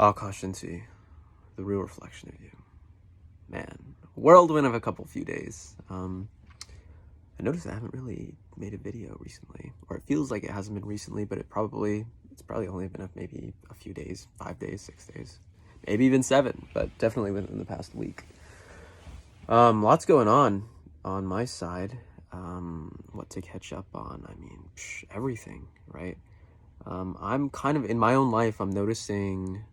Akash INTI, the real reflection of you. Man, whirlwind of a few days. I noticed I haven't really made a video recently, or it feels like it hasn't been recently, but it's probably only been maybe a few days, 5 days, 6 days, maybe even 7, but definitely within the past week. Lots going on my side. What to catch up on? I mean, everything, right? I'm kind of in my own life, I'm noticing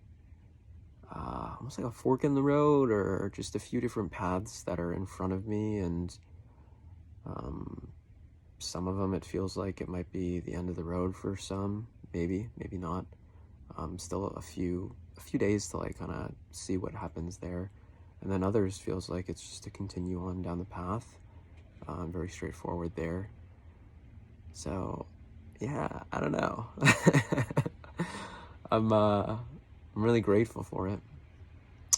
almost like a fork in the road, or just a few different paths that are in front of me, and some of them it feels like it might be the end of the road for some, maybe not. Still a few days to like kind of see what happens there, and then others feels like it's just to continue on down the path. Very straightforward there. So yeah, I don't know. I'm really grateful for it.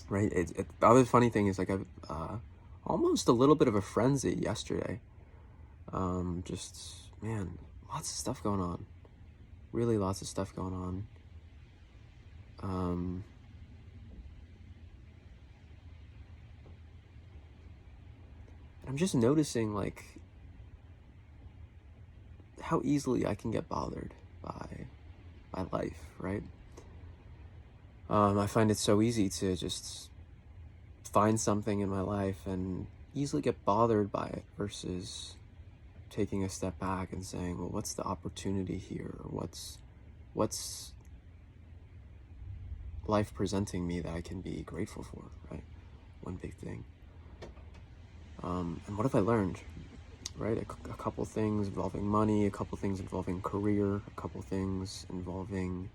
Right. The other funny thing is, like, I've almost a little bit of a frenzy yesterday. Just, man, lots of stuff going on. Really lots of stuff going on. And I'm just noticing, like, how easily I can get bothered by life, right? I find it so easy to just find something in my life and easily get bothered by it, versus taking a step back and saying, well, what's the opportunity here? What's life presenting me that I can be grateful for, right? One big thing. And what have I learned, right? A couple things involving money, a couple things involving career, a couple things involving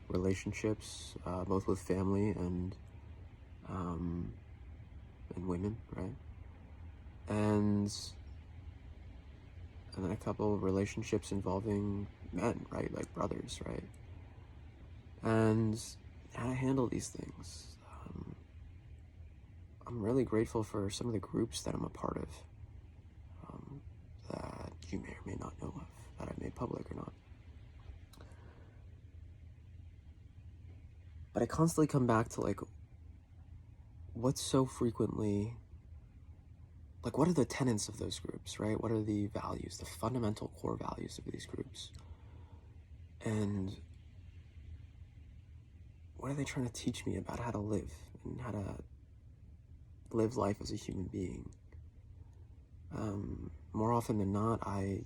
relationships, both with family and women, right? And then a couple of relationships involving men, right? Like brothers, right? And how to handle these things. I'm really grateful for some of the groups that I'm a part of, that you may or may not know of, that I've made public or not. But I constantly come back to, like, what's so frequently, like, what are the tenets of those groups, right? What are the values, the fundamental core values of these groups? And what are they trying to teach me about how to live and how to live life as a human being? More often than not, I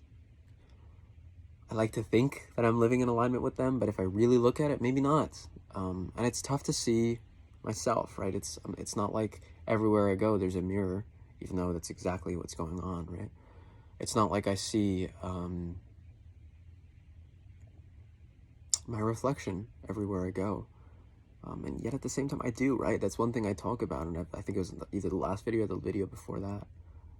like to think that I'm living in alignment with them, but if I really look at it, maybe not. And it's tough to see myself, right? It's not like everywhere I go there's a mirror, even though that's exactly what's going on, right? It's not like I see my reflection everywhere I go. And yet at the same time I do, right? That's one thing I talk about, and I think it was either the last video or the video before that.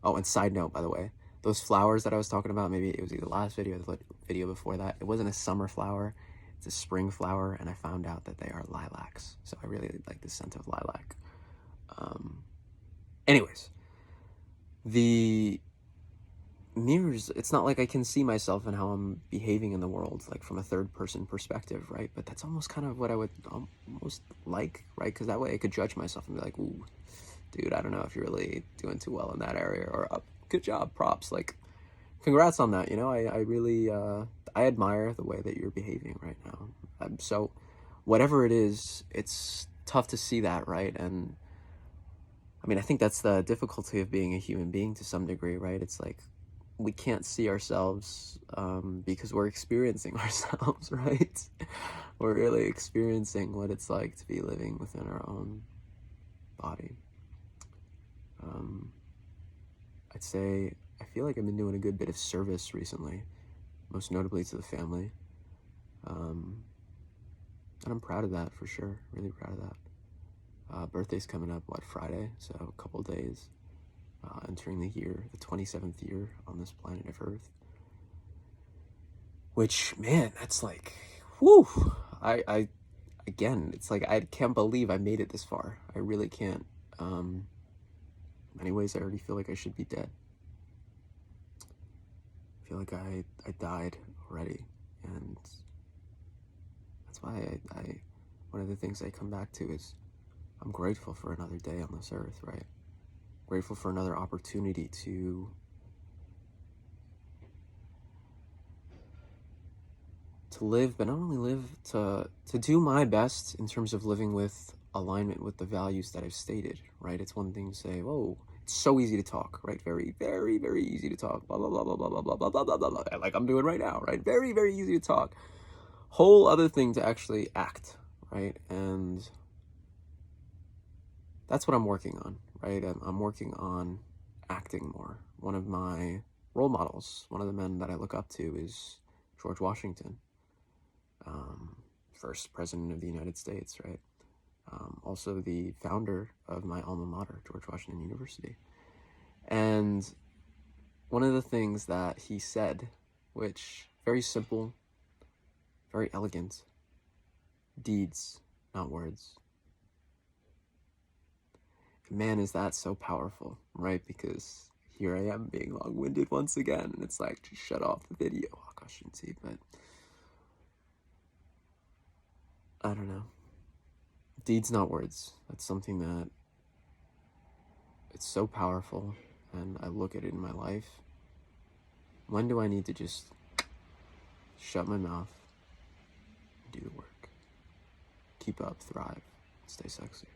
Oh, and side note, by the way, those flowers that I was talking about, maybe it was either the last video or the video before that, it wasn't a summer flower, it's a spring flower, and I found out that they are lilacs. So I really like the scent of lilac. Anyways, the mirrors, it's not like I can see myself and how I'm behaving in the world, like from a third person perspective, right? But that's almost kind of what I would almost like, right? Because that way I could judge myself and be like, ooh, dude, I don't know if you're really doing too well in that area, or good job, props, like, congrats on that, you know? I really, I admire the way that you're behaving right now. So whatever it is, it's tough to see that, right? And I mean, I think that's the difficulty of being a human being to some degree, right? It's like, we can't see ourselves because we're experiencing ourselves, right? We're really experiencing what it's like to be living within our own body. I'd say I feel like I've been doing a good bit of service recently, most notably to the family. And I'm proud of that, for sure. Really proud of that. Birthday's coming up, Friday? So a couple days. Entering the 27th year on this planet of Earth. Which, man, that's like, whew. Again, it's like, I can't believe I made it this far. I really can't. In many ways, I already feel like I should be dead. I feel like I died already. And that's why one of the things I come back to is I'm grateful for another day on this earth, right? Grateful for another opportunity to live, but not only live, to do my best in terms of living with alignment with the values that I've stated, right? It's one thing to say, whoa, it's so easy to talk, right? Very, very, very easy to talk, blah, blah, blah, blah, blah, blah, blah, blah, blah, blah, blah, blah, like I'm doing right now, right? Very, very easy to talk. Whole other thing to actually act, right? And that's what I'm working on, right? I'm working on acting more. One of my role models, one of the men that I look up to is George Washington. First president of the United States, right? Also the founder of my alma mater, George Washington University. And one of the things that he said, which very simple, very elegant, deeds, not words. Man, is that so powerful, right? Because here I am being long-winded once again, and it's like, just shut off the video, Akash INTI, but I don't know. Deeds, not words. That's something that it's so powerful, and I look at it in my life. When do I need to just shut my mouth and do the work? Keep up, thrive, stay sexy.